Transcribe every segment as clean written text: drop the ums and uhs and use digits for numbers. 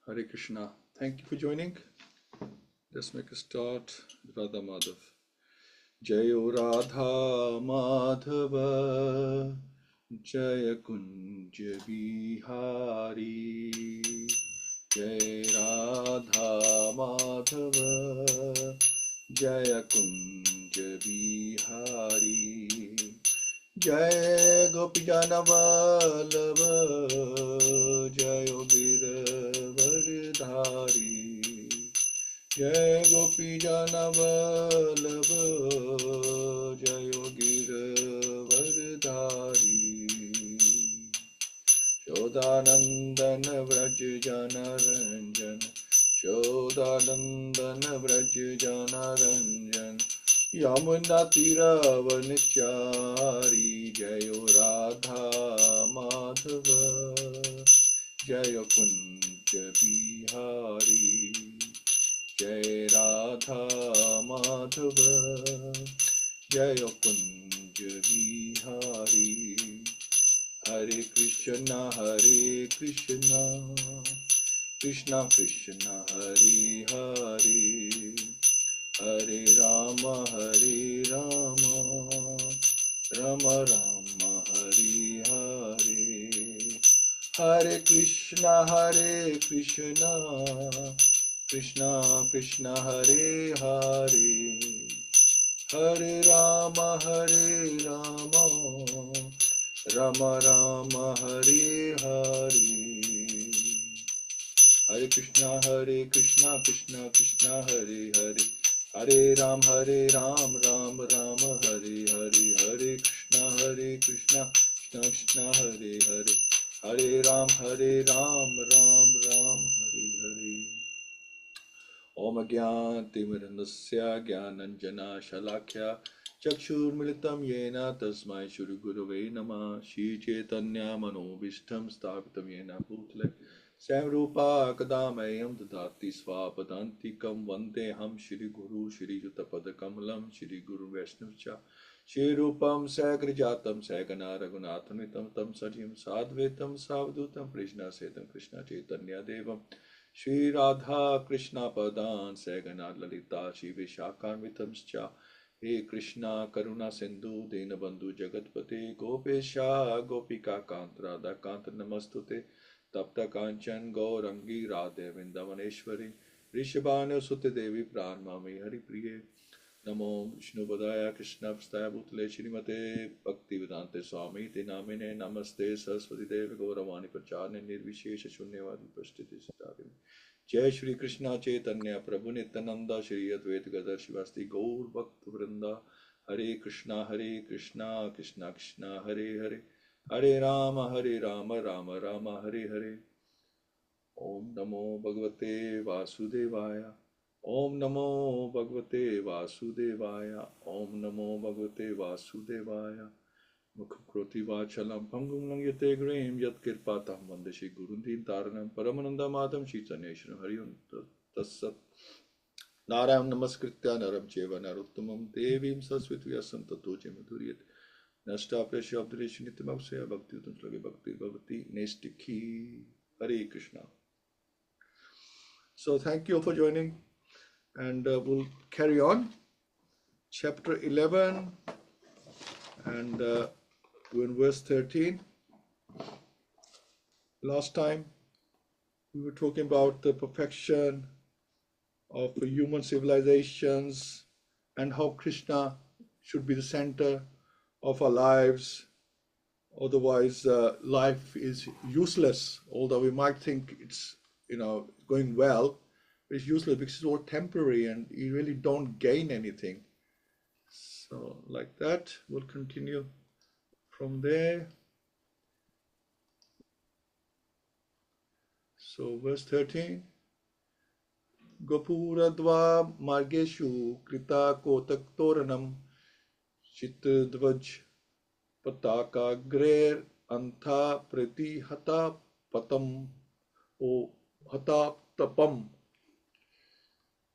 Hare Krishna. Thank you for joining. Let's make a start. Radha Madhav. Jayo Radha Madhava Jaya Kunja Bihari Jai Radha Madhava Jaya Kunja Bihari Jai Gopijana Vallabha Jayo Giravardhari Jai Gopijana Vallabha Jayo Giravardhari Shodanandana Vrajjana Ranjana Shodanandana Vrajjana Ranjana Yamuna Tiravanachari Jayo Radha Madhava Jayo Kunja Bihari Jai Radha Madhava Jayo Kunja Bihari Hare Krishna Krishna Krishna Hare Hare Hare Rama Rama Rama Hare Hare Hare Krishna Krishna Krishna Hare Hare Hare Rama Rama Rama Hare Hare Hare Krishna Krishna Krishna Hare Hare Hare Ram Ram Ram Hare Hare Hare Krishna Krishna Krishna Hare Hare Hare Ram Ram Ram Hare Hare Om Agyantimirandasya Gyananjana Shalakya Chakshurmilitam Yena Tasmai Shri Gurave Namah Shri Chaitanya Manobishtam Sthapitam Yena Bhutale Samrupa Kadamayam Dadati Svapadantikam Vandeham Shri Guru Shri Yutapadakamalam Shri Guru Vaishnavcha Shri Rupam Sagrajatam Sagana Raghunatanitam Tam Satyam Sadvetam Savdutam Krishna Setam Krishna Chaitanya Devam Shri Radha Krishna Padan Sagana Lalita Shri Vishakhanvitamscha He Krishna Karuna Sindhu Dinabandhu Jagatpate Gopesha Gopika Kantra Dakanta Namastute Tapta Kanchan Gaurangi Radhe Vindavaneshwari Rishabhanu Sute Devi Pranmami Hari Priye Namo Vishnu Padaya Krishna Prastaya Bhutale Śrīmate Bhaktivedanta Swami Te Namine Namaste Saraswati Devi Gauravani Pracharne Nirvishesha Shunyavadi Pashtiti Siddharine Jai Shri Krishna Chaitanya Prabhu Nityananda Shri Advaita Gadar Shivasti Gaur Bhakta Vrinda Hare Krishna Krishna Krishna Hare Hare Hare Rama Rama Rama Hare Hare Om Namo Bhagavate Vasudevaya Om Namo Bhagavate Vasudevaya Om Namo Bhagavate Vasudevaya Mukham Kroti Vachalam Pangum Langyate Grim Yat Kirpatam Vandashi Gurundin Taranam Paramananda Madam Shitaneshram Hariyam Tassat Narayam Namaskritya Naram Cheva Naruttamam Devim Sasvit Vyasam Tato Madhuriyat Nashta Prasya Abdurish Nitamaksaya Bhakti Utam Slagi Bhakti Bhavati Nestiki Hare Krishna. So thank you for joining, and we'll carry on. Chapter 11 and we're in verse 13. Last time we were talking about the perfection of human civilizations and how Krishna should be the center of our lives. Otherwise, life is useless. Although we might think it's going well, but it's useless because it's all temporary and you really don't gain anything. So like that, we'll continue from there. So verse 13. Gopuradva margeshu krita kotak toranam chitradvaj pataka grer antha prati hata patam o hata tapam.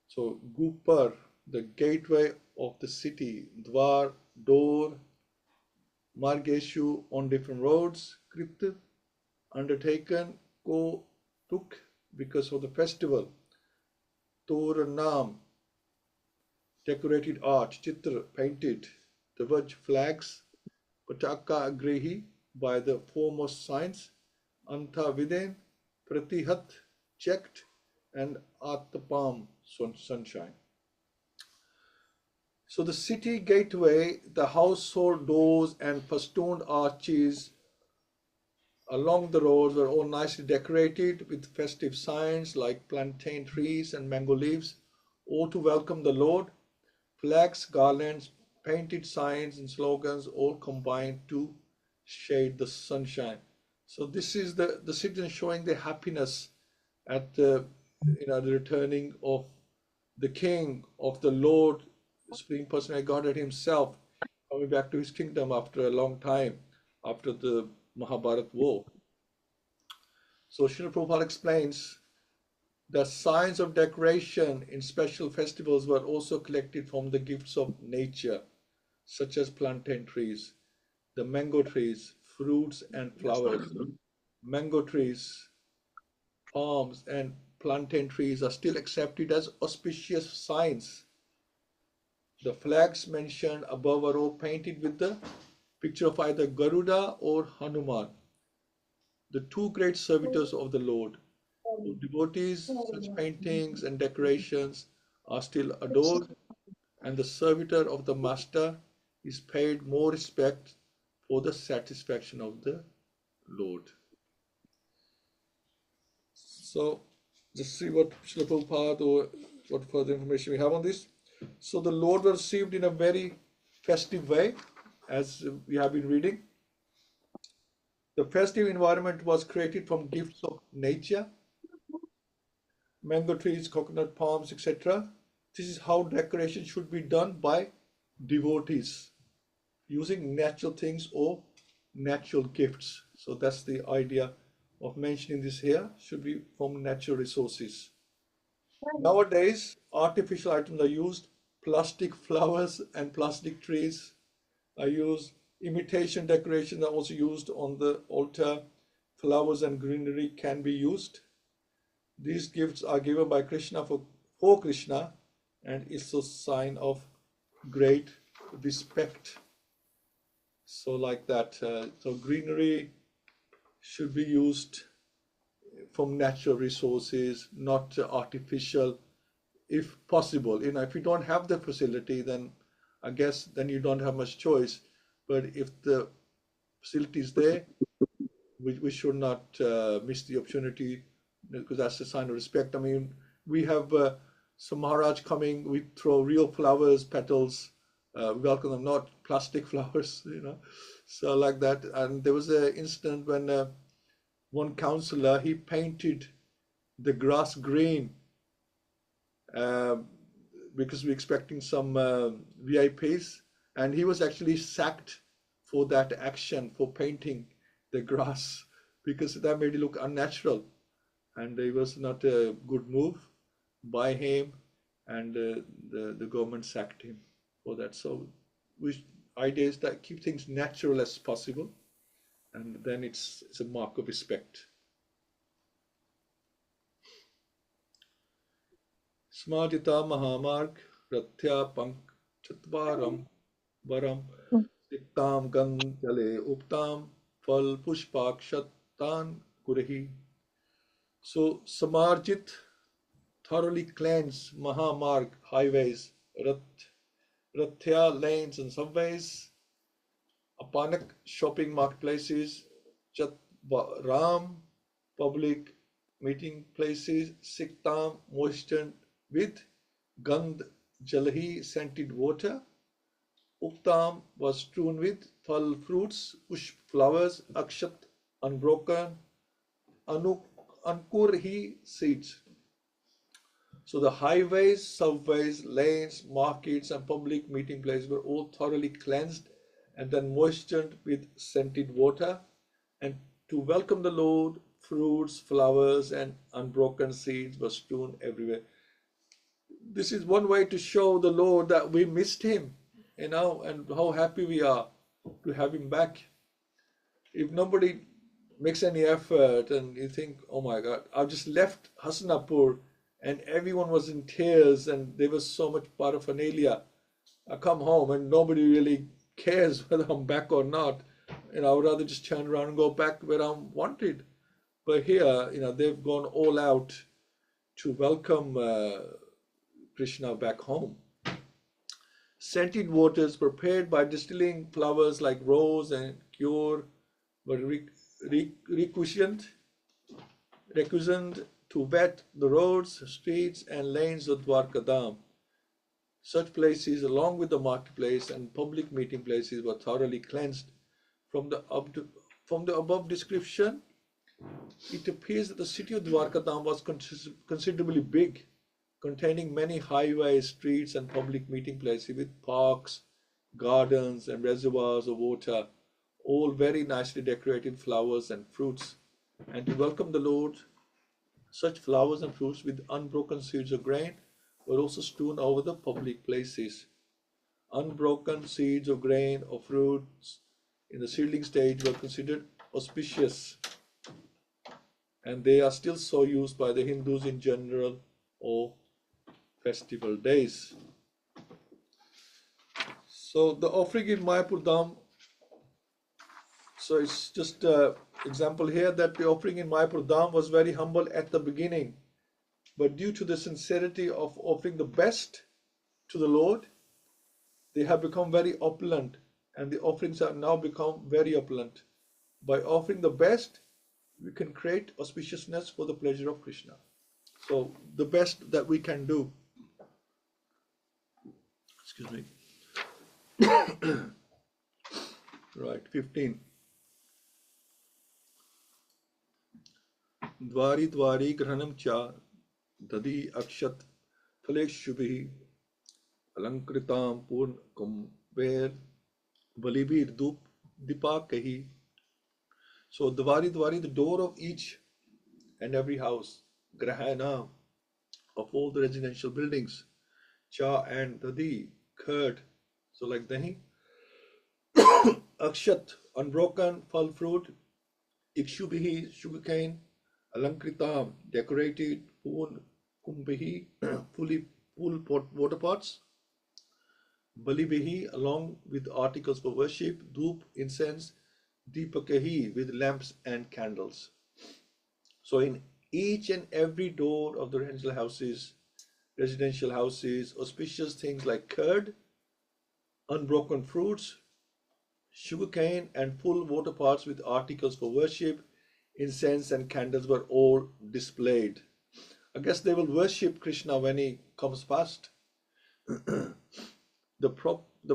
So Gupar, the gateway of the city, Dwar, door, Margeshu, on different roads, Krit, undertaken, Ko, took, because of the festival. Toranam, decorated art, chitra, painted, Dvaj, flags, Pataka Agrehi, by the foremost signs, Anta Viden, Pratihat, checked, and Atapam, sunshine. So the city gateway, the household doors and festooned arches along the roads were all nicely decorated with festive signs like plantain trees and mango leaves, all to welcome the Lord. Flags, garlands, painted signs and slogans all combined to shade the sunshine. So this is the citizens showing their happiness at the returning of the King, of the Lord, Supreme Personality Godhead Himself, coming back to His kingdom after a long time, after the Mahabharat war. So Srila Prabhupada explains that signs of decoration in special festivals were also collected from the gifts of nature, such as plantain trees, the mango trees, fruits and flowers. Mango trees, palms, and plantain trees are still accepted as auspicious signs. The flags mentioned above are all painted with the picture of either Garuda or Hanuman, the two great servitors of the Lord. For devotees, such paintings and decorations are still adored, and the servitor of the Master is paid more respect for the satisfaction of the Lord. So, just see what Srila Prabhupada or what further information we have on this. So, the Lord was received in a very festive way, as we have been reading. The festive environment was created from gifts of nature, mango trees, coconut palms, etc. This is how decoration should be done by devotees, using natural things or natural gifts. So that's the idea of mentioning this here, should be from natural resources. Nowadays, artificial items are used, plastic flowers and plastic trees are used, imitation decorations are also used on the altar, flowers and greenery can be used. These gifts are given by Krishna for Krishna, and it's a sign of great respect. So like that, so greenery should be used from natural resources, not artificial, if possible. If you don't have the facility, then I guess then you don't have much choice. But if the facility is there, we should not miss the opportunity, because that's a sign of respect. I mean, we have some Maharaj coming, we throw real flowers, petals, welcome them, not plastic flowers, So like that. And there was an incident when one counselor, he painted the grass green because we're expecting some VIPs, and he was actually sacked for that action, for painting the grass, because that made it look unnatural, and it was not a good move by him, and the government sacked him for that. So idea is that keep things natural as possible, and then it's a mark of respect. Smadita Mahamarg Rathya Pank Chatvaram Varam Siktam Ganjale Uptam Fal Pushpakshattan Kurehi. So Samarjit, thoroughly cleanse, Mahamarg, highways, Rathya, lanes and subways, Apanak, shopping marketplaces, Chatvaram, public meeting places, Siktam, moistened with Gandh Jalhi, scented water, Uktam was strewn with Phal, fruits, Pushp, flowers, Akshat, unbroken, Ankur, seeds. So the highways, subways, lanes, markets and public meeting places were all thoroughly cleansed and then moistened with scented water, and to welcome the Lord, fruits, flowers and unbroken seeds were strewn everywhere. This is one way to show the Lord that we missed him, and how happy we are to have him back. If nobody makes any effort, and you think, oh my God, I've just left Hassanapur and everyone was in tears and there was so much paraphernalia. I come home and nobody really cares whether I'm back or not. I would rather just turn around and go back where I'm wanted. But here, they've gone all out to welcome Krishna back home. Scented waters prepared by distilling flowers like rose and cure were requisitioned to wet the roads, streets, and lanes of Dwarkadam. Such places, along with the marketplace and public meeting places, were thoroughly cleansed. From the above description, it appears that the city of Dwarkadam was considerably big, containing many highways, streets, and public meeting places with parks, gardens, and reservoirs of water, all very nicely decorated flowers and fruits. And to welcome the Lord, such flowers and fruits with unbroken seeds of grain were also strewn over the public places. Unbroken seeds of grain or fruits in the seedling stage were considered auspicious, and they are still so used by the Hindus in general or festival days. So the offering in Mayapur Dham, so it's just an example here that the offering in Mayapur Dham was very humble at the beginning, but due to the sincerity of offering the best to the Lord, they have become very opulent, and the offerings have now become very opulent. By offering the best, we can create auspiciousness for the pleasure of Krishna. So the best that we can do. Excuse me. Right, 15. Dwari dwari granam cha dadi akshat phaleshubhi alankritam purn kumbher balibir dup dipakahi. So dwari dwari, the door of each and every house, grahana, of all the residential buildings, cha and dadi, curd, so like dahi, akshat, unbroken fal fruit, ikshubhi, sugarcane, alankritam, decorated, poon kumbhi, full water pots, balibihi, along with articles for worship, dhoop, incense, deepakahi, with lamps and candles. So in each and every door of the residential houses, auspicious things like curd, unbroken fruits, sugarcane, and full water pots with articles for worship, incense, and candles were all displayed. I guess they will worship Krishna when he comes past. The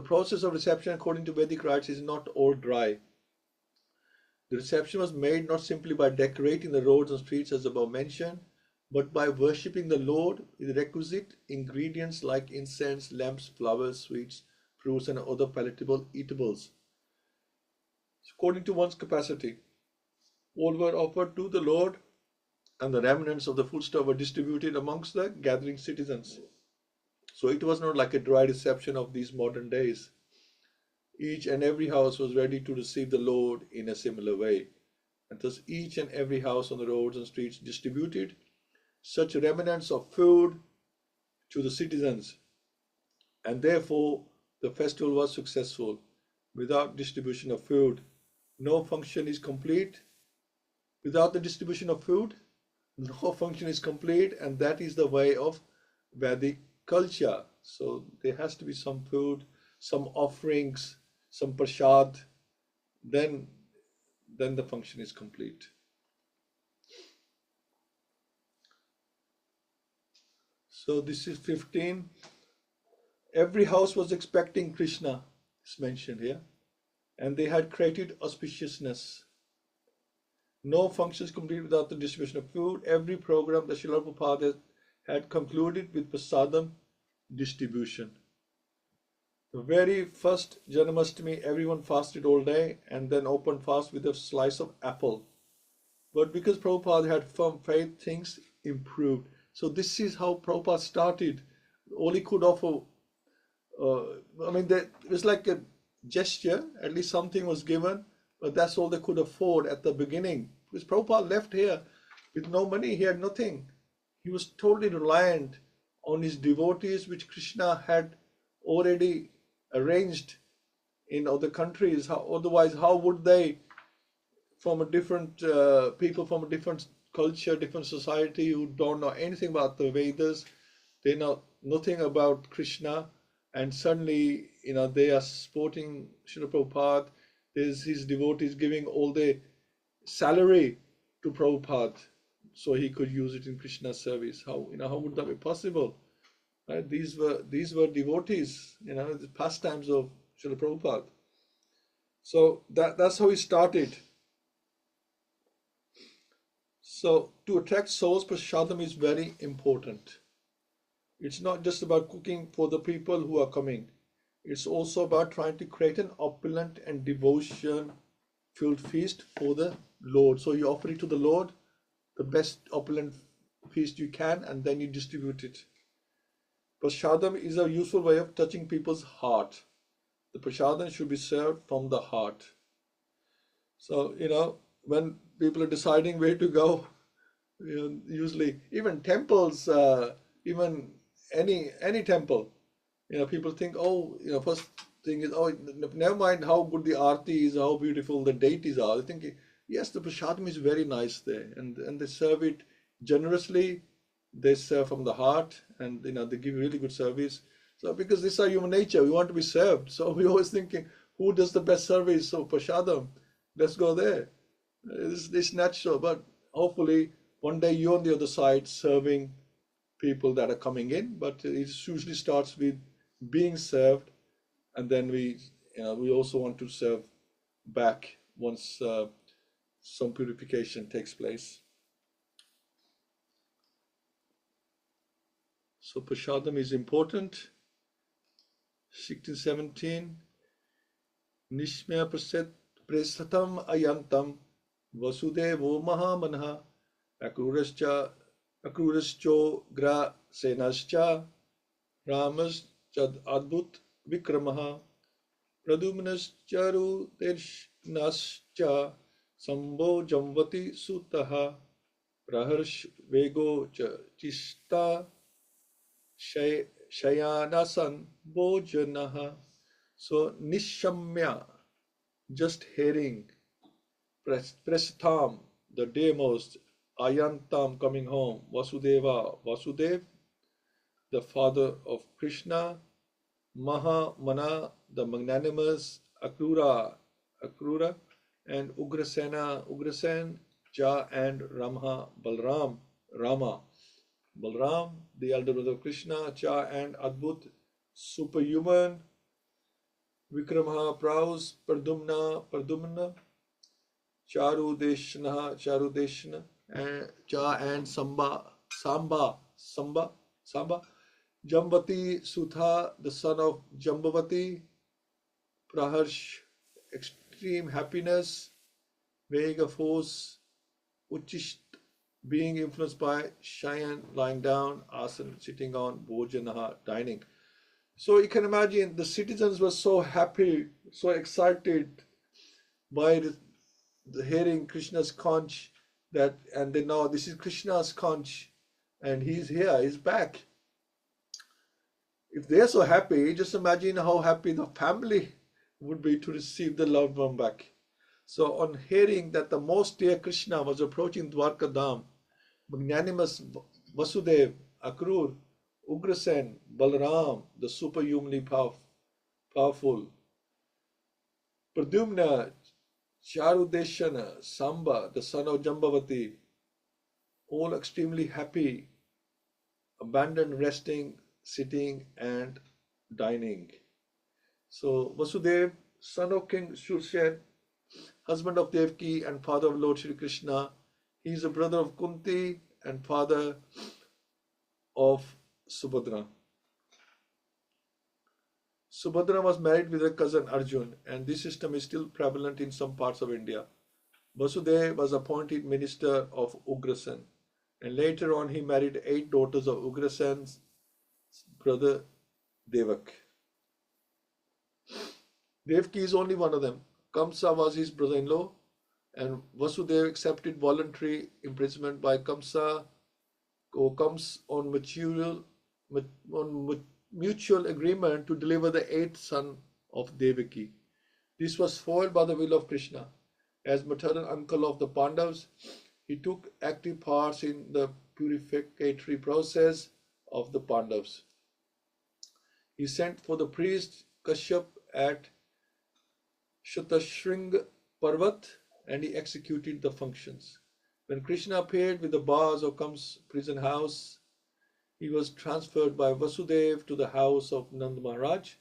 process of reception according to Vedic rites is not all dry. The reception was made not simply by decorating the roads and streets as above mentioned, but by worshipping the Lord with requisite ingredients like incense, lamps, flowers, sweets, fruits, and other palatable eatables. According to one's capacity, all were offered to the Lord, and the remnants of the foodstuff were distributed amongst the gathering citizens. So it was not like a dry reception of these modern days. Each and every house was ready to receive the Lord in a similar way. And thus each and every house on the roads and streets distributed such remnants of food to the citizens. And therefore the festival was successful. Without distribution of food, no function is complete. Without the distribution of food, no function is complete, and that is the way of Vedic culture. So there has to be some food, some offerings, some prasad, then the function is complete. So this is 15. Every house was expecting Krishna, is mentioned here, and they had created auspiciousness. No function is complete without the distribution of food. Every program that Srila Prabhupada had concluded with prasadam distribution. The very first Janmashtami, everyone fasted all day and then opened fast with a slice of apple. But because Prabhupada had firm faith, things improved. So this is how Prabhupada started. All he could offer, it was like a gesture, at least something was given, but that's all they could afford at the beginning. Because Prabhupada left here with no money, he had nothing. He was totally reliant on his devotees, which Krishna had already arranged in other countries. Otherwise, how would they, from a different people from a different culture, different society, who don't know anything about the Vedas, they know nothing about Krishna, and suddenly, they are supporting Srila Prabhupada. There's his devotees giving all the salary to Prabhupada so he could use it in Krishna's service. How would that be possible? Right? These were devotees, the pastimes of Srila Prabhupada. So that's how he started. So to attract souls, prasadam is very important. It's not just about cooking for the people who are coming. It's also about trying to create an opulent and devotion-filled feast for the Lord. So you offer it to the Lord, the best opulent feast you can, and then you distribute it. Prasadam is a useful way of touching people's heart. The prasadam should be served from the heart. So, when people are deciding where to go, usually even temples, even any temple, people think, first thing is, never mind how good the arti is, how beautiful the deities are. They think, yes, the prasadam is very nice there, and they serve it generously. They serve from the heart, and they give really good service. So because this is our human nature, we want to be served. So we always thinking, who does the best service? So prasadam, let's go there. It's natural, but hopefully one day you're on the other side serving people that are coming in. But it usually starts with being served, and then we also want to serve back once some purification takes place. So prasadam is important. 1617. Nishmya prasatam ayantam vasudevo mahamanha akrurascho gra senascha ramaschad adbhut vikramaha pradumnascharu tershnascha sambho jamvati sutaha praharsh vego chista Shayanasan Bhojanaha. So Nishamya, just hearing, Prasatam, the daymost, Ayantam, coming home, Vasudev, the father of Krishna, Mahamana, the magnanimous, Akrura, and Ugrasen, Cha, and Rama. Balram, the elder brother of Krishna, Cha, and Adbhut, superhuman, Vikramaha, Praus, Pardumna, Charudeshna, and Cha, and Samba, Jambati, Sutha, the son of Jambavati, Praharsh, extreme happiness, Vega force, Uchisht, being influenced by Shayan, lying down, Asan, sitting on, Bhojanaha, dining. So you can imagine the citizens were so happy, so excited by the hearing Krishna's conch, and they know this is Krishna's conch, and he's here, he's back. If they're so happy, just imagine how happy the family would be to receive the loved one back. So on hearing that the most dear Krishna was approaching Dwarka Dham, magnanimous Vasudev, Akrur, Ugrasen, Balram, the superhumanly powerful, Pradumna, Charudeshana, Samba, the son of Jambavati, all extremely happy, abandoned resting, sitting, and dining. So Vasudev, son of King Shursen, husband of Devaki and father of Lord Shri Krishna, he is a brother of Kunti and father of Subhadra. Subhadra was married with her cousin Arjun, and this system is still prevalent in some parts of India. Vasudeva was appointed minister of Ugrasen, and later on he married 8 daughters of Ugrasen's brother Devak. Devaki is only one of them. Kamsa was his brother-in-law, and Vasudeva accepted voluntary imprisonment by Kamsa, who comes on mutual agreement to deliver the eighth son of Devaki. This was foiled by the will of Krishna. As maternal uncle of the Pandavas, he took active parts in the purificatory process of the Pandavas. He sent for the priest Kashyap at Shatashringa Parvat, and he executed the functions. When Krishna appeared with the bars of Kamsa's prison house, he was transferred by Vasudeva to the house of Nand Maharaj,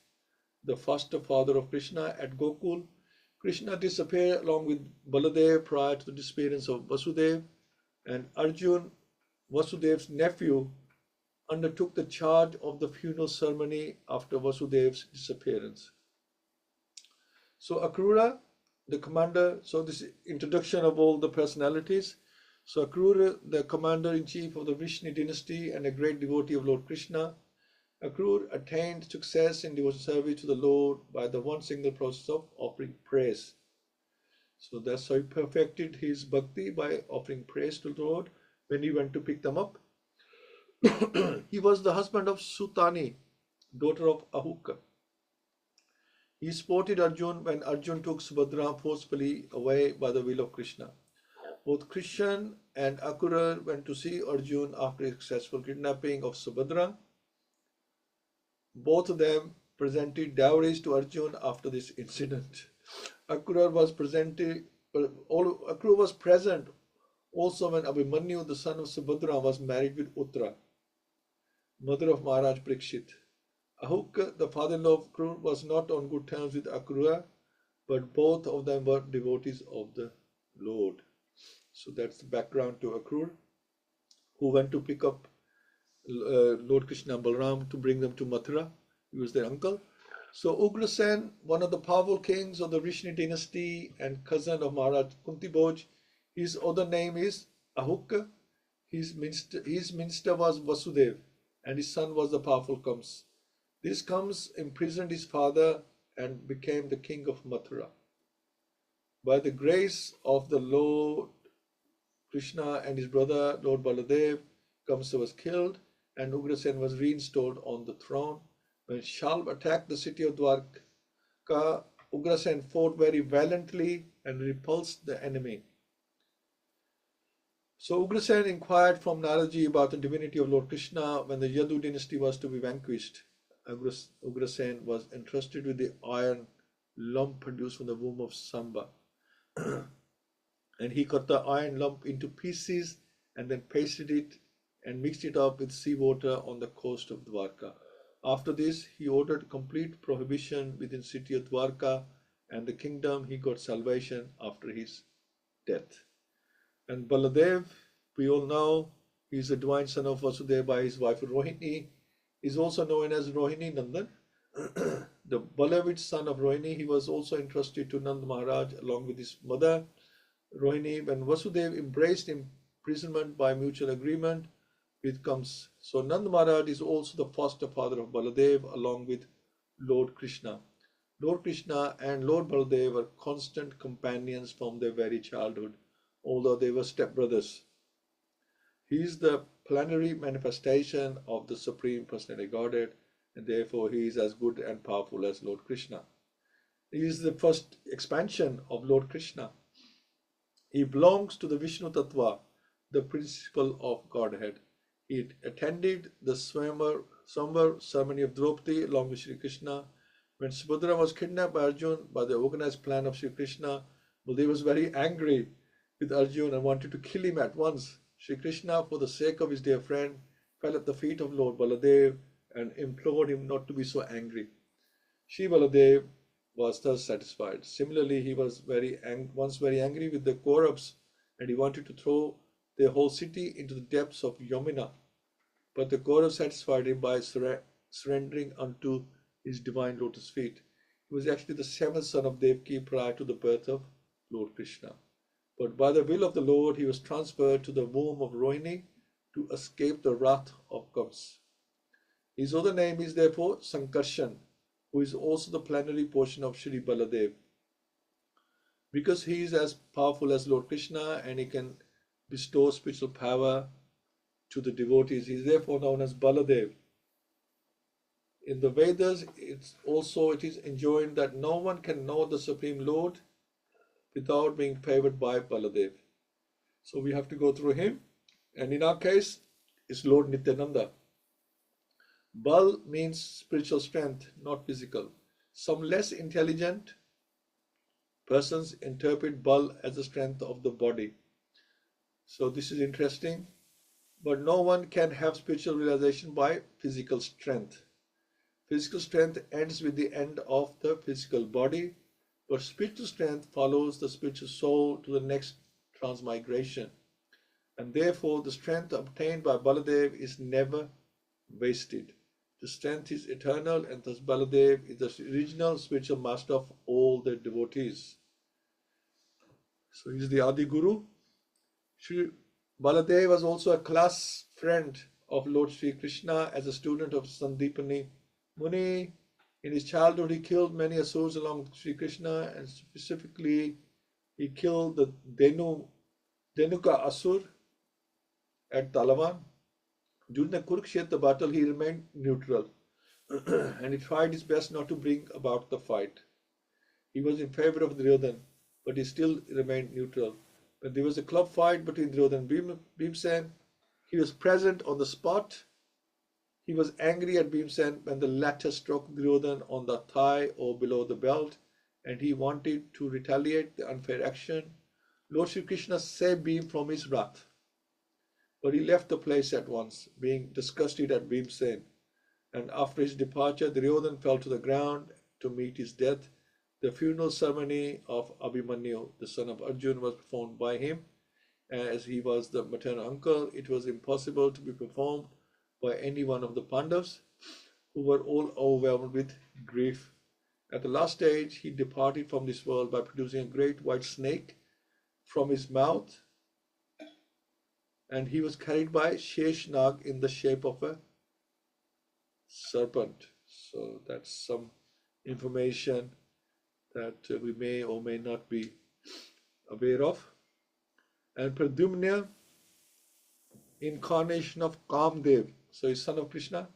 the foster father of Krishna, at Gokul. Krishna disappeared along with Baladev prior to the disappearance of Vasudeva, and Arjun, Vasudeva's nephew, undertook the charge of the funeral ceremony after Vasudeva's disappearance. So Akrura, the commander, so this is introduction of all the personalities. So Akrura, the commander-in-chief of the Vishnu dynasty and a great devotee of Lord Krishna, Akrura attained success in devotional service to the Lord by the one single process of offering praise. So that's how he perfected his bhakti, by offering praise to the Lord when he went to pick them up. He was the husband of Sutani, daughter of Ahuka. He supported Arjun when Arjun took Subhadra forcefully away by the will of Krishna. Both Krishna and Akrura went to see Arjun after a successful kidnapping of Subhadra. Both of them presented dowries to Arjun after this incident. Akrura was present also when Abhimanyu, the son of Subhadra, was married with Uttara, mother of Maharaj Parikshit. Ahuka, the father-in-law of Akrura, was not on good terms with Akrura, but both of them were devotees of the Lord. So that's the background to Akrura, who went to pick up Lord Krishna and Balaram to bring them to Mathura. He was their uncle. So Ugrasen, one of the powerful kings of the Vishnu dynasty and cousin of Maharaj Kuntibhoj, his other name is Ahuka. His minister was Vasudeva, and his son was the powerful Kams. This Kams imprisoned his father and became the king of Mathura. By the grace of the Lord Krishna and his brother Lord Baladev, Kamsa was killed and Ugrasen was reinstalled on the throne. When Shalva attacked the city of Dwarka, Ugrasen fought very valiantly and repulsed the enemy. So Ugrasen inquired from Naraji about the divinity of Lord Krishna. When the Yadu dynasty was to be vanquished, Ugrasen was entrusted with the iron lump produced from the womb of Samba. And he cut the iron lump into pieces and then pasted it and mixed it up with seawater on the coast of Dwarka. After this, he ordered complete prohibition within the city of Dwarka and the kingdom. He got salvation after his death. And Baladev, we all know, he is the divine son of Vasudeva by his wife Rohini. He is also known as Rohini Nandan. The beloved son of Rohini, he was also entrusted to Nand Maharaj along with his mother Rohini when Vasudeva embraced imprisonment by mutual agreement with Kams. So Nand Maharaj is also the foster father of Baladev along with Lord Krishna. Lord Krishna and Lord Baladev were constant companions from their very childhood, although they were stepbrothers. He is the plenary manifestation of the Supreme Personality Godhead, and therefore he is as good and powerful as Lord Krishna. He is the first expansion of Lord Krishna. He belongs to the Vishnu Tattva, the principle of Godhead. He attended the Swamvar ceremony of Draupadi along with Sri Krishna. When Subhadra was kidnapped by Arjun by the organized plan of Sri Krishna, Baladev was very angry with Arjun and wanted to kill him at once. Sri Krishna, for the sake of his dear friend, fell at the feet of Lord Baladev and implored him not to be so angry. Shri Baladev was thus satisfied. Similarly, he was once very angry with the Kauravas and he wanted to throw their whole city into the depths of Yamuna. But the Kauravas satisfied him by surrendering unto his divine lotus feet. He was actually the seventh son of Devaki prior to the birth of Lord Krishna. But by the will of the Lord, he was transferred to the womb of Rohini to escape the wrath of Kams. His other name is therefore Sankarshan, who is also the plenary portion of Shri Baladev. because he is as powerful as Lord Krishna and he can bestow spiritual power to the devotees. He is therefore known as Baladev. In the Vedas, it is enjoined that no one can know the Supreme Lord without being favored by Baladev. So we have to go through him. And in our case, it's Lord Nityananda. Bal means spiritual strength, not physical. Some less intelligent persons interpret Bal as the strength of the body. So this is interesting. But no one can have spiritual realization by physical strength. Physical strength ends with the end of the physical body, but spiritual strength follows the spiritual soul to the next transmigration. And therefore, the strength obtained by Baladev is never wasted. The strength is eternal, and thus Baladev is the original spiritual master of all the devotees. So he is the Adi Guru. Shri Baladev was also a class friend of Lord Sri Krishna as a student of Sandipani Muni. In his childhood, he killed many asuras along with Sri Krishna, and specifically, he killed the Denuka Asur at Talavan. During the Kurukshetra battle, he remained neutral and he tried his best not to bring about the fight. He was in favor of Duryodhana, but he still remained neutral. When there was a club fight between Duryodhana and Bhimsen, he was present on the spot. He was angry at Bhimsen when the latter struck Duryodhana on the thigh or below the belt, and he wanted to retaliate the unfair action. Lord Sri Krishna saved Bhim from his wrath, but he left the place at once, being disgusted at Bhimsen. And after his departure, Duryodhana fell to the ground to meet his death. The funeral ceremony of Abhimanyu, the son of Arjun, was performed by him. As he was the maternal uncle, it was impossible to be performed by any one of the Pandavas, who were all overwhelmed with grief. At the last stage, he departed from this world by producing a great white snake from his mouth, and he was carried by Sheshnag in the shape of a serpent. So that's some information that we may or may not be aware of. And Pradyumna, incarnation of Kamdev. So he's son of Krishna.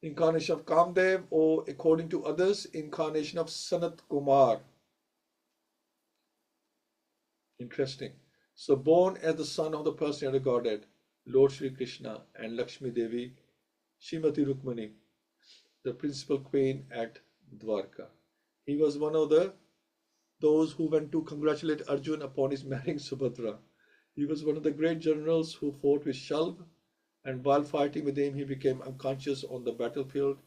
Incarnation of Kamdev, or according to others, incarnation of Sanat Kumar. Interesting. So born as the son of the personality of Godhead, Lord Sri Krishna, and Lakshmi Devi, Srimati Rukmani, the principal queen at Dwarka. He was one of those who went to congratulate Arjun upon his marrying Subhadra. He was one of the great generals who fought with Shalva, and while fighting with him, he became unconscious on the battlefield.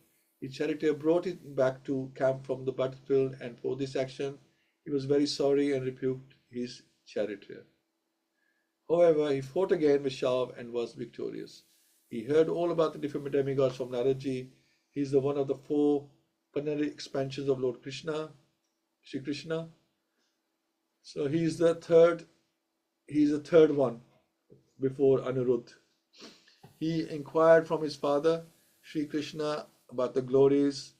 His charioteer brought him back to camp from the battlefield, and for this action, he was very sorry and rebuked his charioteer. However, he fought again with Shalva and was victorious. He heard all about the different demigods from Naraji. He is the one of the four plenary expansions of Lord Krishna, Sri Krishna. So he is the third one before Aniruddha. He inquired from his father, Sri Krishna, about the glories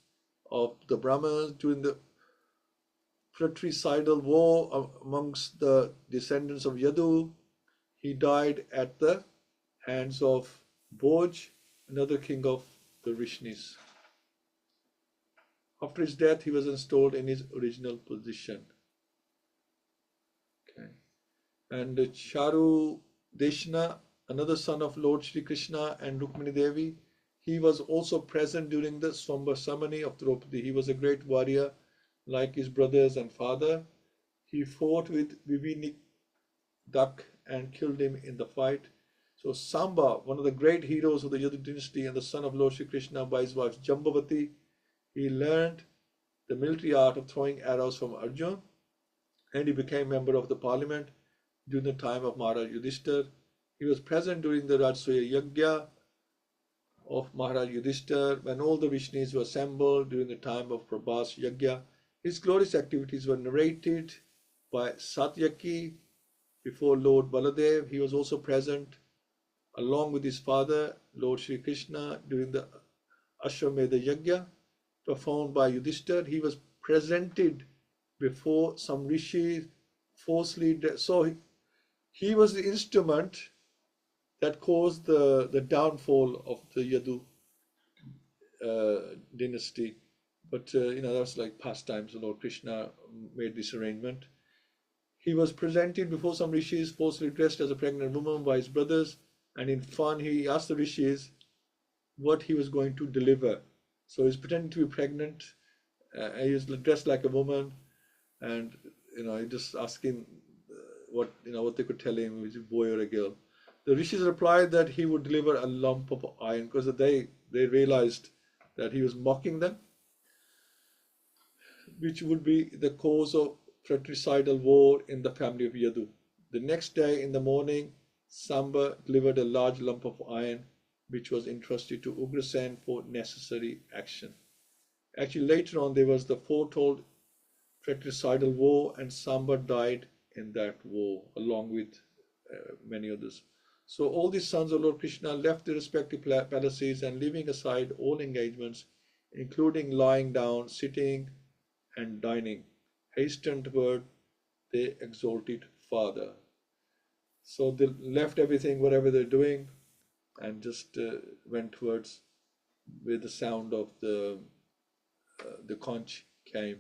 of the Brahmanas during the fratricidal war amongst the descendants of Yadu. He died at the hands of Bhoj, another king of the Rishnis. After his death, he was installed in his original position. Okay. And Charu Deshna, another son of Lord Sri Krishna and Rukmini Devi, he was also present during the Swambar ceremony of Draupadi. He was a great warrior like his brothers and father. He fought with Vivinidak and killed him in the fight. So Samba, one of the great heroes of the Yadu dynasty and the son of Lord Sri Krishna by his wife Jambavati, he learned the military art of throwing arrows from Arjun, and he became member of the parliament during the time of Maharaj Yudhishthir. He was present during the Rajasuya Yajna of Maharaj Yudhishthir when all the Vishnus were assembled during the time of Prabhas Yajna. His glorious activities were narrated by Satyaki before Lord Baladev. He was also present along with his father, Lord Sri Krishna, during the Ashwamedha Yajna performed by Yudhishthir. He was presented before some rishi falsely. So he was the instrument that caused the downfall of the Yadu dynasty. But that was like past times. Lord Krishna made this arrangement. He was presented before some rishis, falsely dressed as a pregnant woman by his brothers, and in fun he asked the rishis what he was going to deliver. So he's pretending to be pregnant. He was dressed like a woman, and he just asking what they could tell him, was a boy or a girl. The rishis replied that he would deliver a lump of iron, because they realized that he was mocking them, which would be the cause of fratricidal war in the family of Yadu. The next day in the morning, Samba delivered a large lump of iron, which was entrusted to Ugrasen for necessary action. Actually, later on, there was the foretold fratricidal war, and Samba died in that war, along with many others. So all these sons of Lord Krishna left their respective palaces, and leaving aside all engagements, including lying down, sitting, and dining, hastened toward their exalted father. So they left everything, whatever they're doing, and just went towards where the sound of the conch came,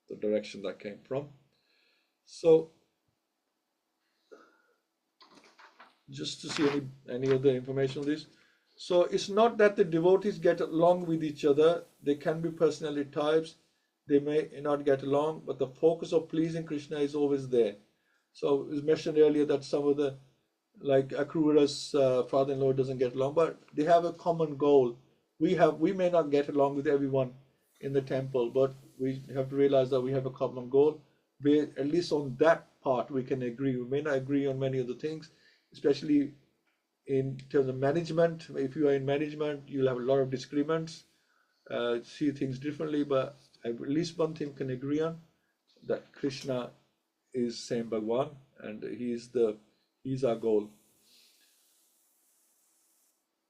the direction that came from. So just to see any other information on this. So it's not that the devotees get along with each other. They can be personality types. They may not get along, but the focus of pleasing Krishna is always there. So it was mentioned earlier that some of the, like Akrura's father-in-law doesn't get along, but they have a common goal. We may not get along with everyone in the temple, but we have to realize that we have a common goal. Where at least on that part we can agree. We may not agree on many other things, especially in terms of management. If you are in management, you'll have a lot of disagreements, see things differently, but at least one thing can agree on, that Krishna is same Bhagwan, and he's our goal.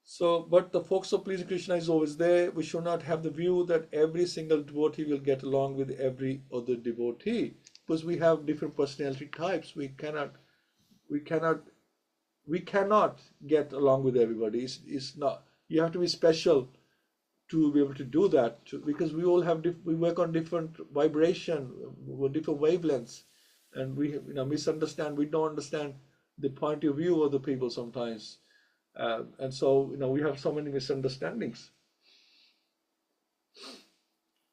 So, but the focus of pleasing Krishna is always there. We should not have the view that every single devotee will get along with every other devotee, because we have different personality types. We cannot get along with everybody. It's not. You have to be special to be able to do that, because we all have we work on different vibration, different wavelengths, and we misunderstand. We don't understand the point of view of the people sometimes, and so we have so many misunderstandings.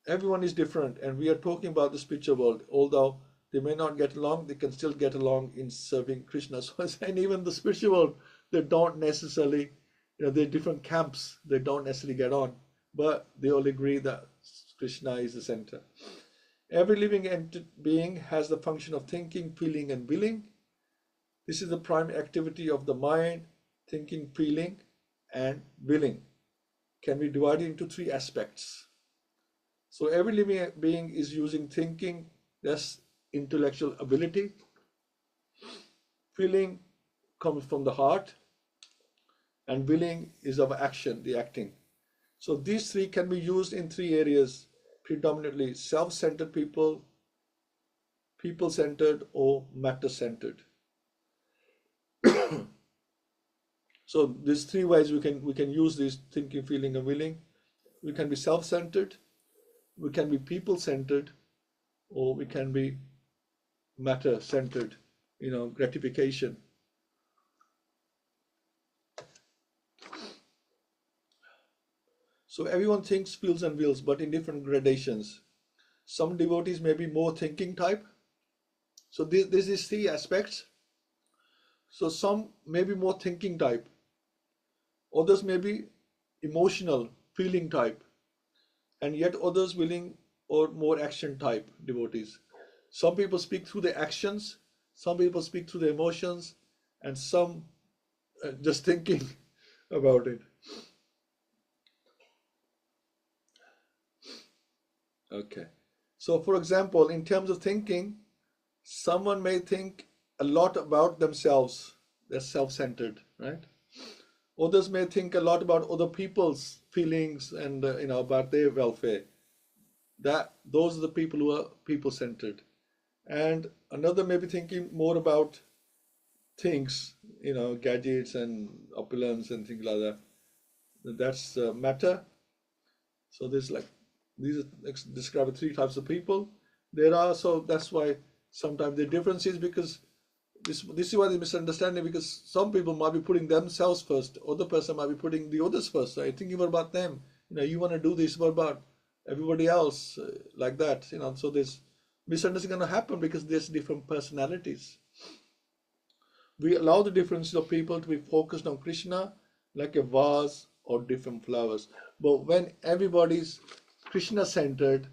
Everyone is different, and we are talking about the spiritual world. Although they may not get along, they can still get along in serving Krishna. So, and even the spiritual world, they don't necessarily, they're different camps. They don't necessarily get on, but they all agree that Krishna is the center. Every living being has the function of thinking, feeling, and willing. This is the primary activity of the mind. Thinking, feeling, and willing can be divided into three aspects. So every living being is using thinking, that's intellectual ability. Feeling comes from the heart, and willing is of action, the acting. So these three can be used in three areas, predominantly self-centered people, people-centered, or matter-centered. So there's three ways we can use this thinking, feeling, and willing. We can be self-centered, we can be people-centered, or we can be matter-centered, gratification. So everyone thinks, feels, and wills, but in different gradations. Some devotees may be more thinking type. So this is three aspects. So some may be more thinking type. Others may be emotional, feeling type. And yet others willing or more action type devotees. Some people speak through their actions. Some people speak through their emotions. And some just thinking about it. Okay. So for example, in terms of thinking, someone may think a lot about themselves. They're self-centered, right? Others may think a lot about other people's feelings and about their welfare. Those are the people who are people-centered. and another may be thinking more about things, gadgets and opulence and things like that. That's matter. So there's like these are describe three types of people. There are, so that's why sometimes the difference is because this is why the misunderstanding, because some people might be putting themselves first, other person might be putting the others first. So I thinking about them. You want to do this, what about everybody else, like that. So there's misunderstanding going to happen because there's different personalities. We allow the differences of people to be focused on Krishna like a vase or different flowers. But when everybody's Krishna centered,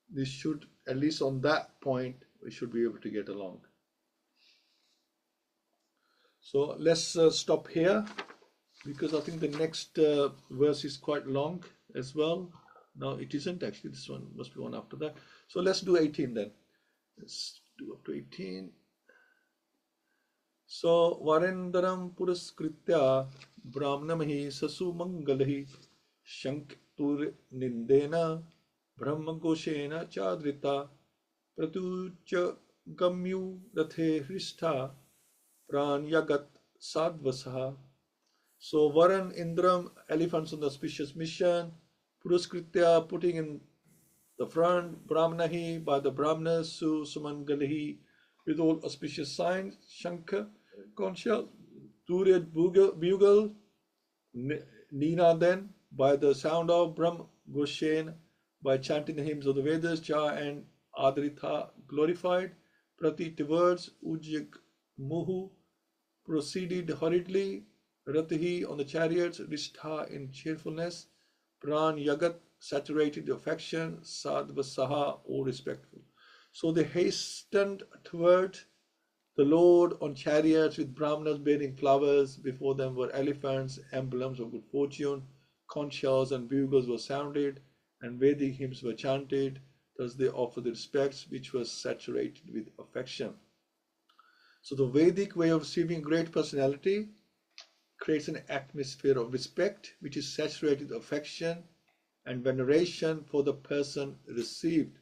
this should, at least on that point, we should be able to get along. So let's stop here, because I think the next verse is quite long as well. No, it isn't actually. This one must be one after that. So let's do 18 then. Let's do up to 18. So Varendaram Puraskritya Brahmanamahi Sasu Mangalahi Shanktur Nindena Brahmagoshena Chadrita Pratucha Gamyu Rathe Hristha Pran Yagat Sadvasaha. So Varan Indram, elephants on the auspicious mission, Puruskritya, putting in the front, Brahmanahi, by the Brahmanas, Su Sumangalahi, with all auspicious signs, Shankha, conch shell, Turyat bugle, Nina then, by the sound of Brahm Goshen, by chanting the hymns of the Vedas, Cha and Adritha glorified, Prati words, Ujjak Muhu, proceeded hurriedly, Ratihi on the chariots, Rishtha in cheerfulness, Pran Yagat saturated affection, Sadvasaha, or respectful. So they hastened toward the Lord on chariots with Brahmanas bearing flowers. Before them were elephants, emblems of good fortune. Conch shells and bugles were sounded, and Vedic hymns were chanted. Thus they offered the respects which was saturated with affection. So the Vedic way of receiving great personality creates an atmosphere of respect which is saturated with affection and veneration for the person received.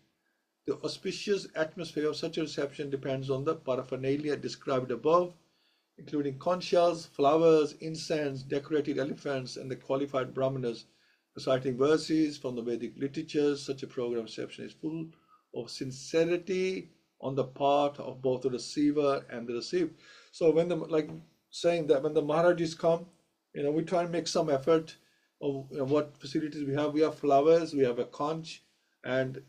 The auspicious atmosphere of such a reception depends on the paraphernalia described above, including conch shells, flowers, incense, decorated elephants, and the qualified brahmanas reciting verses from the Vedic literatures. Such a program reception is full of sincerity on the part of both the receiver and the received. So when the, like saying that when the Maharajas come, we try and make some effort of what facilities we have. We have flowers, we have a conch, and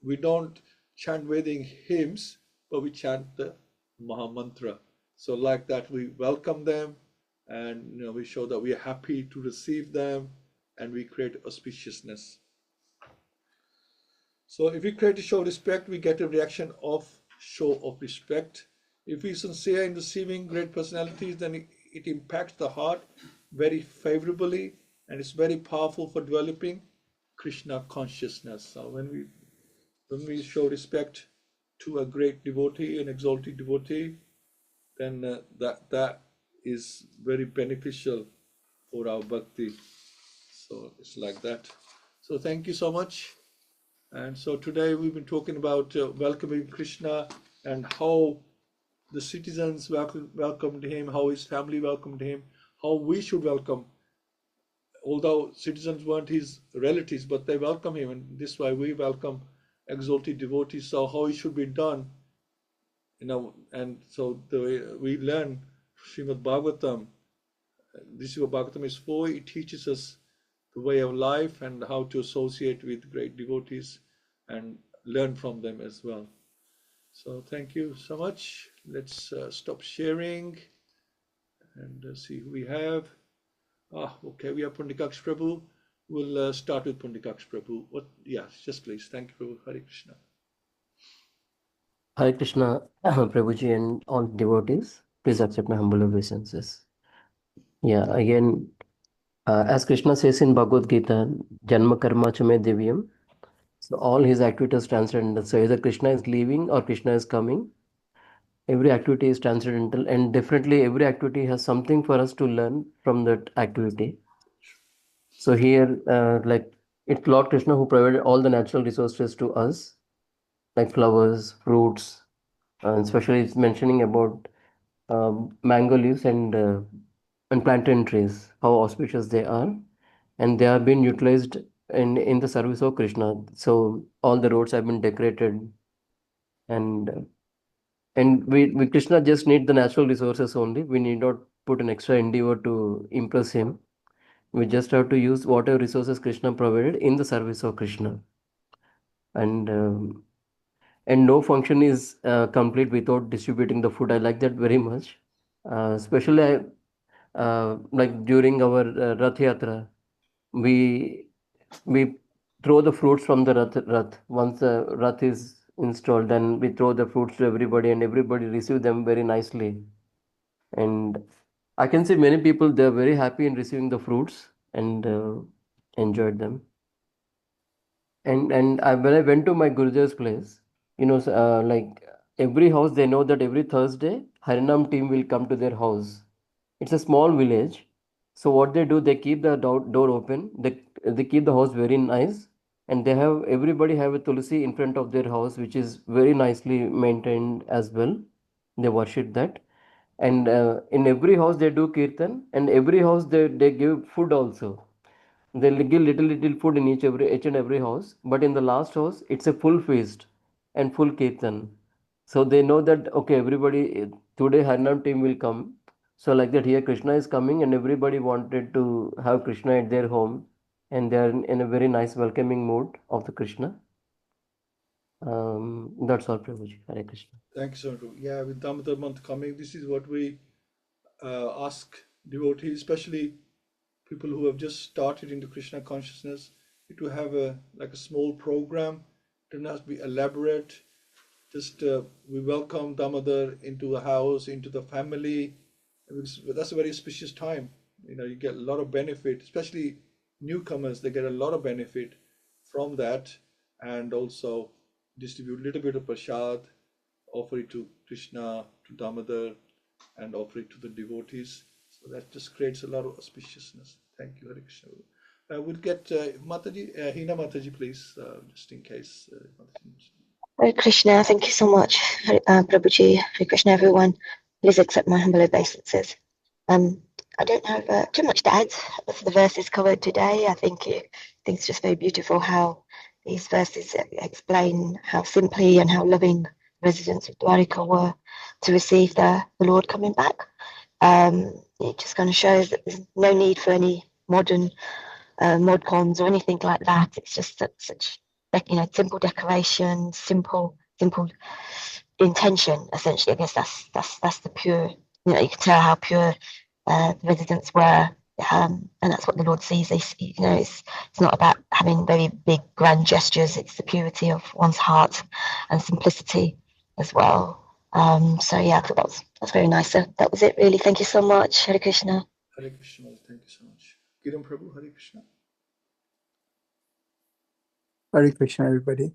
we don't chant Vedic hymns, but we chant the Maha Mantra. So like that, we welcome them, and we show that we are happy to receive them, and we create auspiciousness. So if we create a show of respect, we get a reaction of show of respect. If we are sincere in receiving great personalities, then it impacts the heart very favorably, and it's very powerful for developing Krishna consciousness. So when we show respect to a great devotee, an exalted devotee, then that is very beneficial for our bhakti. So it's like that. So thank you so much. And so today we've been talking about welcoming Krishna and how the citizens welcomed him, how his family welcomed him, how we should welcome. Although citizens weren't his relatives, but they welcome him, and this is why we welcome exalted devotees. So how it should be done, and so we learn Śrīmad-Bhāgavatam. This is what Bhagavatam is for. It teaches us the way of life and how to associate with great devotees and learn from them as well. So thank you so much. Let's stop sharing and see who we have. Okay, we have Pundikaksh Prabhu. We'll start with Pundikaksh Prabhu. Yeah, just please. Thank you, Prabhu. Hare Krishna. Hare Krishna, Prabhuji, and all devotees. Please accept my humble obeisances. Yeah, again, as Krishna says in Bhagavad-Gita, Janma Karma Chame Divyam. So all his activities transcendental. So either Krishna is leaving or Krishna is coming. Every activity is transcendental, and definitely every activity has something for us to learn from that activity. So here, it's Lord Krishna who provided all the natural resources to us, like flowers, fruits, especially it's mentioning about mango leaves and plantain trees, how auspicious they are, and they have been utilized in the service of Krishna. So all the roads have been decorated, and we Krishna just need the natural resources only. We need not put an extra endeavor to impress him. We just have to use whatever resources Krishna provided in the service of Krishna. And no function is complete without distributing the food. I like that very much. Especially like during our Rath Yatra, we we throw the fruits from the Rath. Once the Rath is installed, then we throw the fruits to everybody, and everybody receive them very nicely. And I can see many people, they're very happy in receiving the fruits and enjoyed them. And when I went to my Gurujev's place, like every house, they know that every Thursday, Harinam team will come to their house. It's a small village. So what they do, they keep the door open. They keep the house very nice, and they have everybody have a tulsi in front of their house, which is very nicely maintained as well. They worship that, and in every house they do kirtan, and every house they give food also. They'll give little food in each and every house, but in the last house, it's a full feast and full kirtan. So they know that okay, everybody today Harinam team will come. So like that, here Krishna is coming, and everybody wanted to have Krishna at their home, and they are in a very nice welcoming mood of the Krishna. That's all, Prabhuji. Hare Krishna. Thank you, Sir. Yeah, with Damodar month coming, this is what we ask devotees, especially people who have just started into Krishna consciousness, to have a like a small program. It doesn't have to be elaborate. Just we welcome Damodar into the house, into the family. Because that's a very auspicious time. You get a lot of benefit, especially newcomers. They get a lot of benefit from that, and also distribute a little bit of prasad, offer it to Krishna, to Damodar, and offer it to the devotees. So that just creates a lot of auspiciousness. Thank you, Hare Krishna. We'll get Mataji, Hina Mataji, please, just in case. Hare Krishna, thank you so much, Prabhuji. Hare Krishna, everyone. Please accept my humble obeisances. I don't have too much to add for the verses covered today. I think it's just very beautiful how these verses explain how simply and how loving residents of Dwarika were to receive the Lord coming back. It just kind of shows that there's no need for any modern mod cons or anything like that. It's just such simple decoration, simple intention. Essentially, I guess that's the pure. You can tell how pure the residents were, and that's what the Lord sees. It's not about having very big grand gestures. It's the purity of one's heart and simplicity as well. So yeah, I thought that's very nice. So that was it, really. Thank you so much, Hare Krishna. Hare Krishna, thank you so much. Kiran Prabhu, Hare Krishna. Hare Krishna, everybody.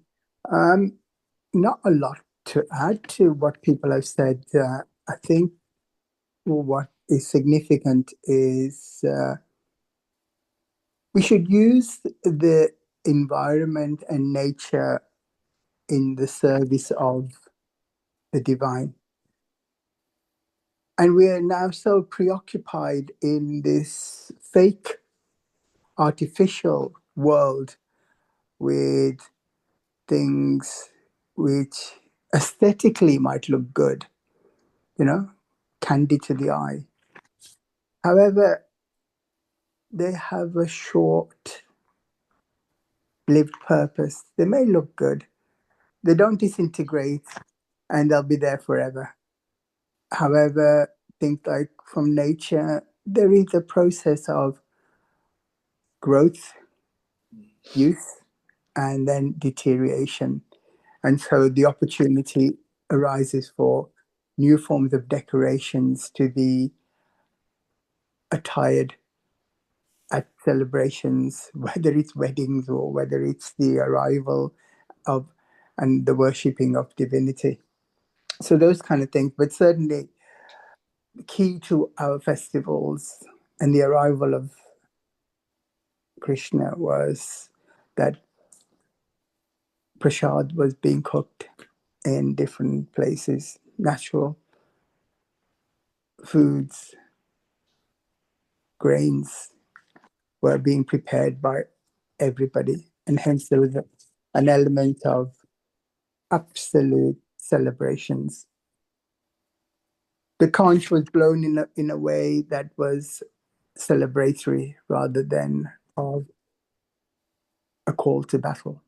Not a lot to add to what people have said. I think what is significant is we should use the environment and nature in the service of the divine. And we are now so preoccupied in this fake, artificial world with things which aesthetically might look good, candy to the eye. However, they have a short-lived purpose. They may look good. They don't disintegrate and they'll be there forever. However, things like from nature, there is a process of growth, youth, and then deterioration. And so the opportunity arises for new forms of decorations to be attired at celebrations, whether it's weddings or whether it's the arrival of and the worshipping of divinity. So those kind of things. But certainly key to our festivals and the arrival of Krishna was that prasad was being cooked in different places. Natural foods, grains were being prepared by everybody, and hence there was an element of absolute celebrations. The conch was blown in a way that was celebratory rather than of a call to battle.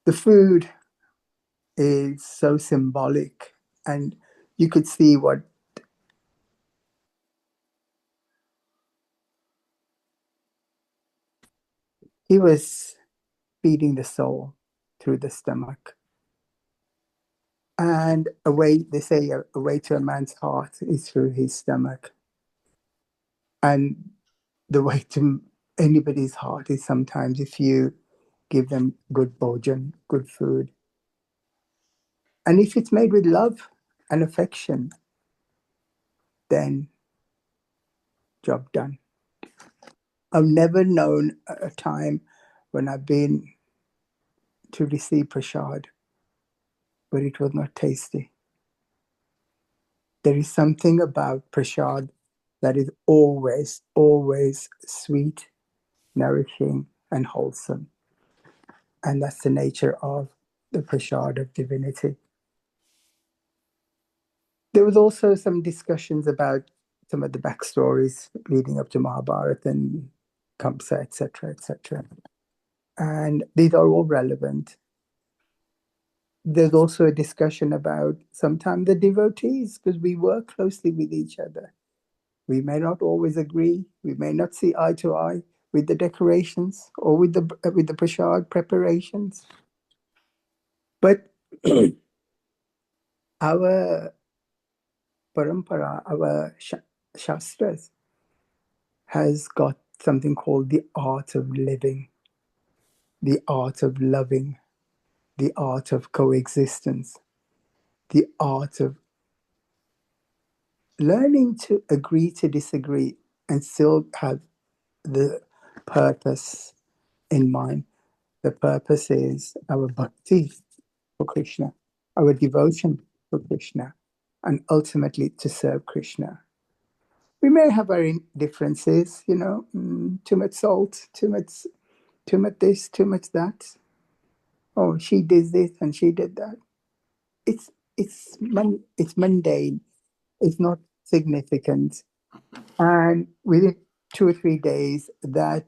The food is so symbolic, and you could see what he was feeding the soul through the stomach. And a way, they say, a way to a man's heart is through his stomach. And the way to anybody's heart is sometimes if you give them good bhojan, good food. And if it's made with love and affection, then job done. I've never known a time when I've been to receive prasad where it was not tasty. There is something about prasad that is always, always sweet, nourishing, and wholesome. And that's the nature of the prasad of divinity. There was also some discussions about some of the backstories leading up to Mahabharata and Kamsa, etc., etc. And these are all relevant. There's also a discussion about sometimes the devotees, because we work closely with each other. We may not always agree. We may not see eye to eye with the decorations or with the prasad preparations. But our parampara, our shastras, has got something called the art of living, the art of loving, the art of coexistence, the art of learning to agree to disagree and still have the purpose in mind. The purpose is our bhakti for Krishna, our devotion for Krishna, and ultimately to serve Krishna. We may have our differences, too much salt, too much this, too much that. Oh, she did this and she did that. It's mundane. It's not significant. And within 2 or 3 days, that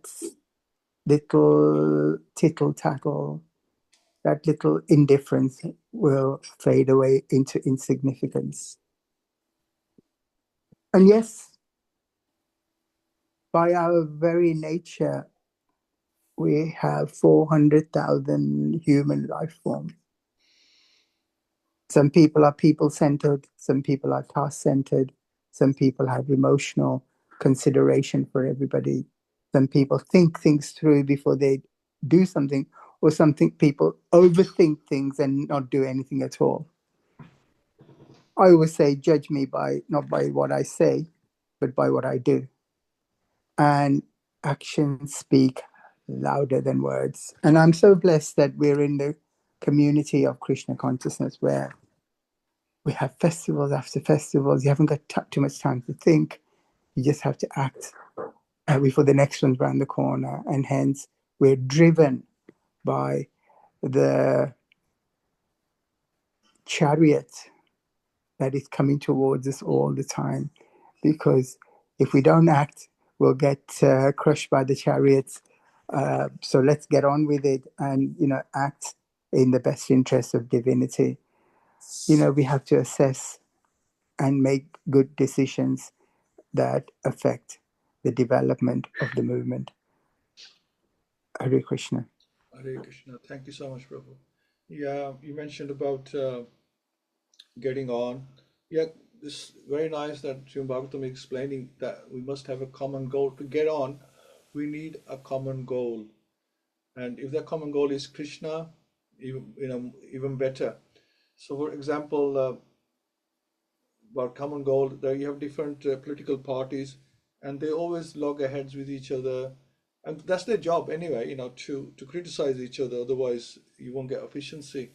little tittle tattle, that little indifference will fade away into insignificance. And yes, by our very nature, we have 400,000 human life forms. Some people are people-centered, some people are task-centered, some people have emotional consideration for everybody. Some people think things through before they do something, or people overthink things and not do anything at all. I always say, judge me not by what I say, but by what I do. And actions speak louder than words. And I'm so blessed that we're in the community of Krishna consciousness where we have festivals after festivals. You haven't got too much time to think. You just have to act before the next one's around the corner. And hence, we're driven by the chariot that is coming towards us all the time. Because if we don't act, we'll get crushed by the chariots. So let's get on with it and, act in the best interest of divinity. We have to assess and make good decisions that affect the development of the movement. Hare Krishna. Hare Krishna. Thank you so much, Prabhu. Yeah, you mentioned about getting on. Yeah, it's very nice that Śrīmad-Bhāgavatam is explaining that we must have a common goal. To get on, we need a common goal. And if that common goal is Krishna, even better. So, for example, about common goal, there you have different political parties, and they always loggerheads with each other, and that's their job anyway, to criticize each other. Otherwise, you won't get efficiency,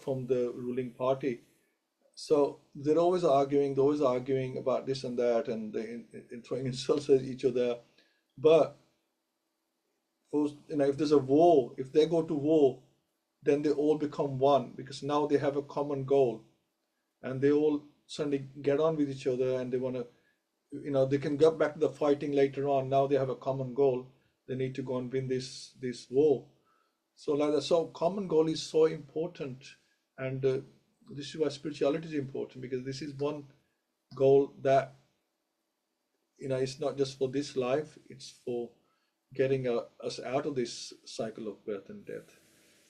from the ruling party. So they're always arguing about this and that, and they throwing insults at each other. But if there's a war, if they go to war, then they all become one, because now they have a common goal, and they all suddenly get on with each other, and they want to, they can get back to the fighting later on. Now they have a common goal. They need to go and win this war. So like that, so common goal is so important, and this is why spirituality is important, because this is one goal that it's not just for this life; it's for getting us out of this cycle of birth and death.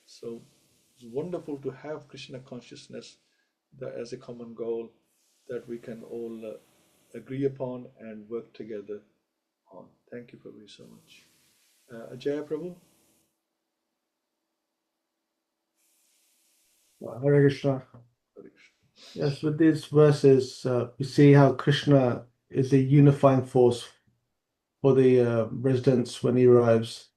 So it's wonderful to have Krishna consciousness that as a common goal that we can all agree upon and work together on. Thank you, Prabhu, so much. Acharya, Prabhu. Hare Krishna. Hare Krishna. Yes, with these verses, we see how Krishna is a unifying force for the residents when he arrives,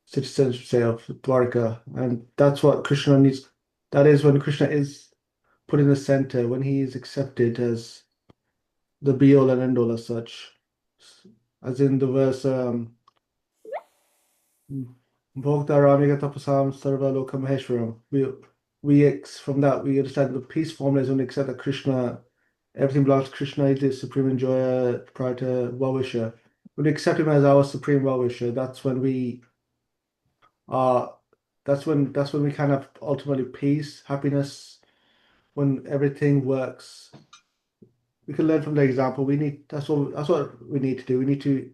citizens say of Dwarka, and that's what Krishna needs. That is when Krishna is put in the center, when he is accepted as the be all and end all as such, as in the verse Bhogdaramika tapasam sarva loka maheshwaram. From that we understand the peace formula is when we accept that Krishna, everything belongs to Krishna, he is the supreme enjoyer, proprietor, well-wisher. When we accept him as our supreme well-wisher, that's when we are that's when we can have ultimately peace, happiness, when everything works. We can learn from the example. That's what we need to do. We need to,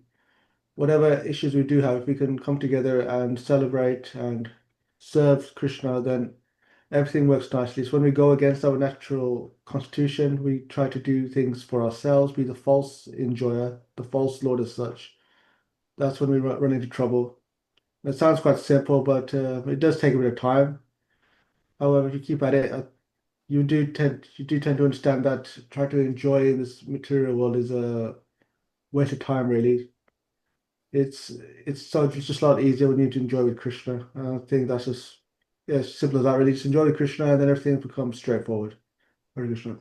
whatever issues we do have, if we can come together and celebrate and serve Krishna, then everything works nicely. So when we go against our natural constitution, we try to do things for ourselves, be the false enjoyer, the false lord as such. That's when we run into trouble. It sounds quite simple, but it does take a bit of time. However, if you keep at it, you do tend to understand that try to enjoy in this material world is a waste of time, really. It's just a lot easier when you to enjoy with Krishna. I think that's just as simple as that, really. Just enjoy with Krishna, and then everything becomes straightforward. Hare Krishna.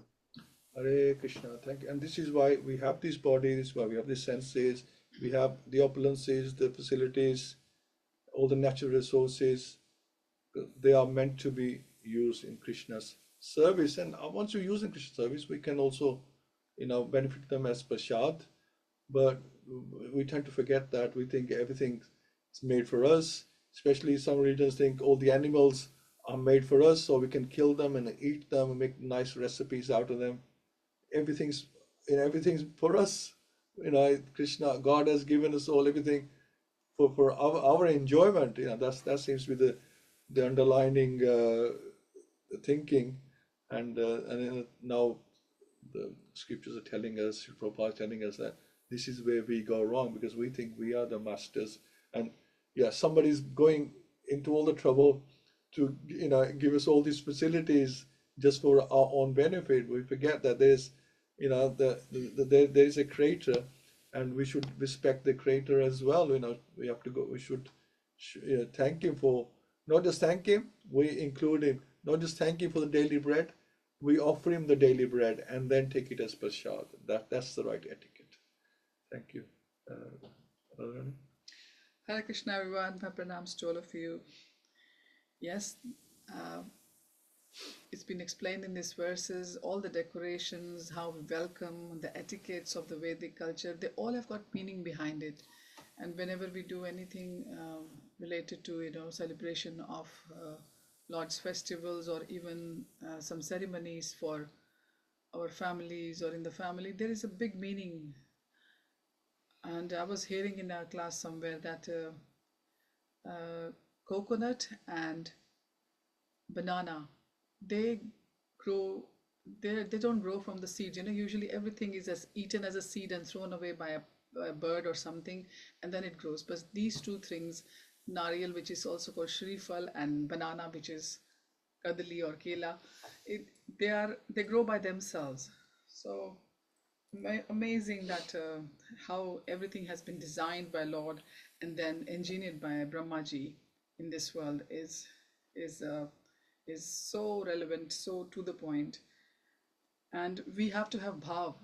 Hare Krishna. Thank you. And this is why we have these bodies, why we have the senses, we have the opulences, the facilities, all the natural resources. They are meant to be used in Krishna's service. And once we use in Krishna's service, we can also, benefit them as prasad. But we tend to forget that. We think everything is made for us. Especially some religions think all the animals are made for us, so we can kill them and eat them and make nice recipes out of them. Everything's for us. Krishna, God has given us all everything for our enjoyment. That seems to be the underlining thinking, and now the scriptures are telling us, Prabhupada is telling us that this is where we go wrong, because we think we are the masters, and somebody's going into all the trouble to give us all these facilities just for our own benefit. We forget that there's there is a creator, and we should respect the creator as well. We have to go. We should thank him for, not just thank him, we include him. Not just thank him for the daily bread, we offer him the daily bread and then take it as prasad. That's the right etiquette. Thank you. Radharani? Hare Krishna, everyone. My pranams to all of you. Yes, it's been explained in these verses, all the decorations, how we welcome, the etiquettes of the Vedic culture, they all have got meaning behind it. And whenever we do anything related to, celebration of Lord's festivals, or even some ceremonies for our families or in the family, there is a big meaning. And I was hearing in our class somewhere that coconut and banana, they don't grow from the seeds. Usually everything is eaten as a seed and thrown away by a bird or something, and then it grows. But these two things, nariyal, which is also called shrifal, and banana, which is kadali or kela, they grow by themselves. So amazing that how everything has been designed by Lord and then engineered by Brahmaji in this world is so relevant, so to the point. And we have to have bhav.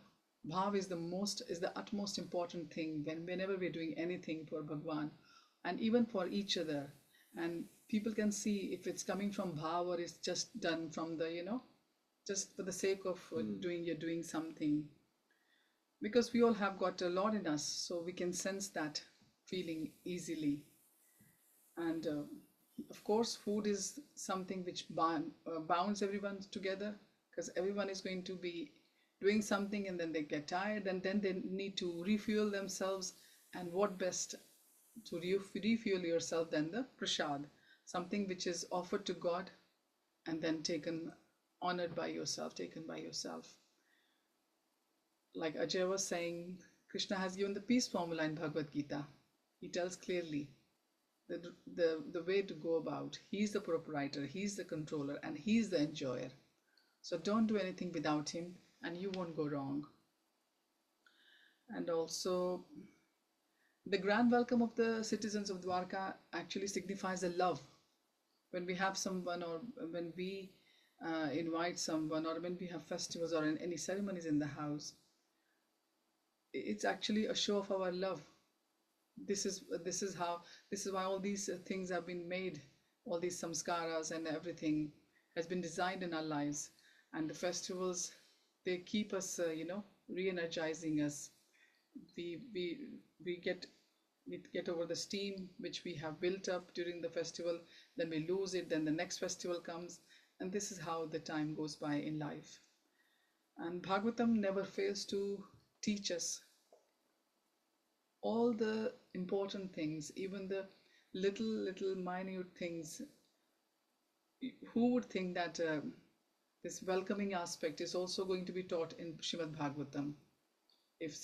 Bhav is the utmost important thing whenever we're doing anything for Bhagwan and even for each other. And people can see if it's coming from bhav or it's just done from the, just for the sake of doing something. Because we all have got a Lord in us, so we can sense that feeling easily. And of course, food is something which bounds everyone together, because everyone is going to be doing something and then they get tired and then they need to refuel themselves. And what best to refuel yourself than the prasad, something which is offered to God and then honored by yourself, taken by yourself. Like Acharya was saying, Krishna has given the peace formula in Bhagavad-Gita. He tells clearly the way to go about. He's the proprietor, he's the controller, and he's the enjoyer. So don't do anything without him and you won't go wrong. And also, the grand welcome of the citizens of Dwarka actually signifies a love. When we have someone, or when we invite someone, or when we have festivals or any ceremonies in the house, it's actually a show of our love. This is why all these things have been made. All these samskaras and everything has been designed in our lives. And the festivals, they keep us, re-energizing us. We get over the steam which we have built up during the festival, then we lose it, then the next festival comes, and this is how the time goes by in life. And Bhagavatam never fails to teach us all the important things, even the little minute things. Who would think that this welcoming aspect is also going to be taught in Śrīmad-Bhāgavatam, if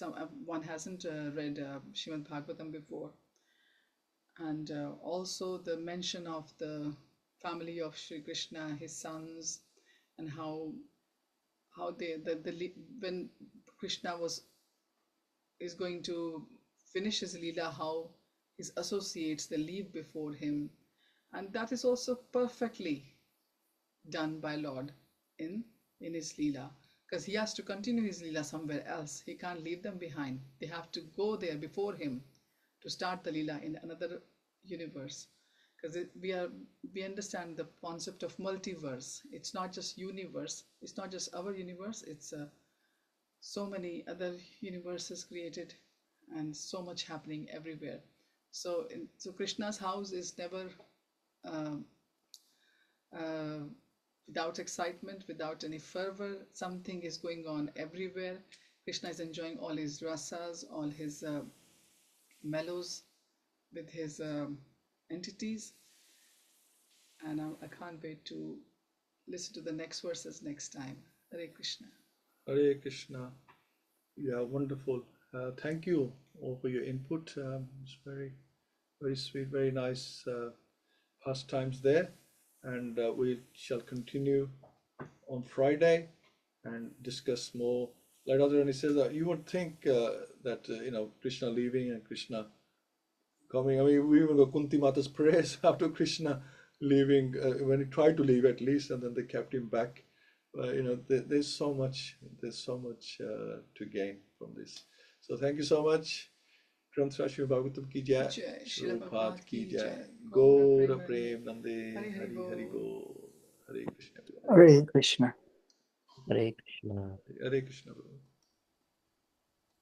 one hasn't read Śrīmad-Bhāgavatam before. And also the mention of the family of Sri Krishna, his sons, and how when Krishna is going to finish his Leela, how his associates, they leave before him. And that is also perfectly done by Lord in his Leela, because he has to continue his Leela somewhere else. He can't leave them behind. They have to go there before him to start the Leela in another universe. Because we understand the concept of multiverse. It's not just universe. It's not just our universe. It's so many other universes created, and so much happening everywhere. So Krishna's house is never without excitement, without any fervor. Something is going on everywhere. Krishna is enjoying all his rasas, all his mellows with his entities. And I can't wait to listen to the next verses next time. Hare Krishna. Hare Krishna. Yeah, wonderful. Thank you all for your input. It's very, very sweet, very nice pastimes there. And we shall continue on Friday and discuss more. Like Radharani says, you would think that Krishna leaving and Krishna coming. I mean, we even got Kunti Mata's prayers after Krishna leaving, when he tried to leave at least, and then they kept him back. There's so much to gain from this. So thank you so much. Granth Śrīmad-Bhāgavatam ki jai, Srila Prabhupada ki jai, Gaura Prem Nande, Hari Hari Bol, Hare Krishna. Hare Krishna. Hare Krishna. Hare Krishna.